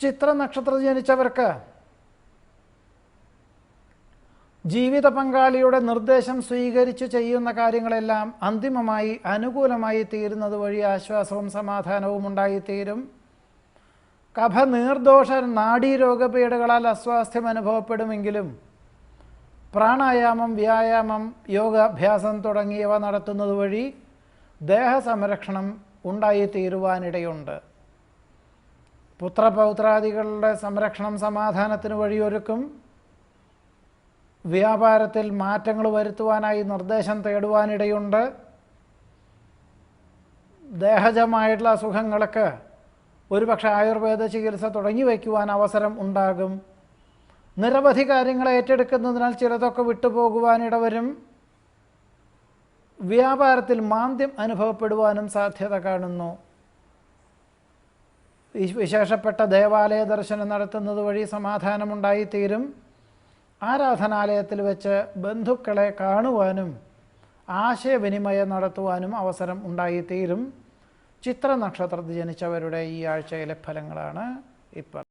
ചിത്ര നക്ഷത്രത്തിൽ ജനിച്ചവർക്ക് ജീവിത പങ്കാളിയുടെ നിർദ്ദേശം സ്വീകരിച്ച് ചെയ്യുന്ന കാര്യങ്ങളെല്ലാം അന്തിമമായി അനുകൂലമായി തീരുന്നത് വഴി ആശ്വാസവും സമാധാനവും ഉണ്ടായിത്തീരും. കഫ നീർദോഷ നാഡീരോഗപീഠകളാൽ അസ്വാസ്ഥ്യം അനുഭവപ്പെടുമെങ്കിലും പ്രാണായാമം, വ്യായാമം, യോഗാഭ്യാസം തുടങ്ങിയവ നടത്തുന്നത് വഴി ദേഹസംരക്ഷണം ഉണ്ടായിത്തീരുവാനിടയുണ്ട്. പുത്രപൗത്രാദികളുടെ സംരക്ഷണം സമാധാനത്തിന് വഴിയൊരുക്കും. വ്യാപാരത്തിൽ മാറ്റങ്ങൾ വരുത്തുവാനായി നിർദ്ദേശം തേടുവാനിടയുണ്ട്. ദേഹജമായിട്ടുള്ള അസുഖങ്ങൾക്ക് ഒരുപക്ഷെ ആയുർവേദ ചികിത്സ തുടങ്ങി വയ്ക്കുവാൻ അവസരം ഉണ്ടാകും. നിരവധി കാര്യങ്ങൾ ഏറ്റെടുക്കുന്നതിനാൽ ചിലതൊക്കെ വിട്ടുപോകുവാനിടവരും. വ്യാപാരത്തിൽ മാന്ദ്യം അനുഭവപ്പെടുവാനും സാധ്യത കാണുന്നു. വിശേഷപ്പെട്ട ദേവാലയ ദർശനം നടത്തുന്നത് വഴി സമാധാനമുണ്ടായിത്തീരും. ആരാധനാലയത്തിൽ വെച്ച് ബന്ധുക്കളെ കാണുവാനും ആശയവിനിമയം നടത്തുവാനും അവസരം ഉണ്ടായിത്തീരും. ചിത്ര നക്ഷത്രത്തിൽ ജനിച്ചവരുടെ ഈ ആഴ്ചയിലെ ഫലങ്ങളാണ് ഇപ്പോൾ.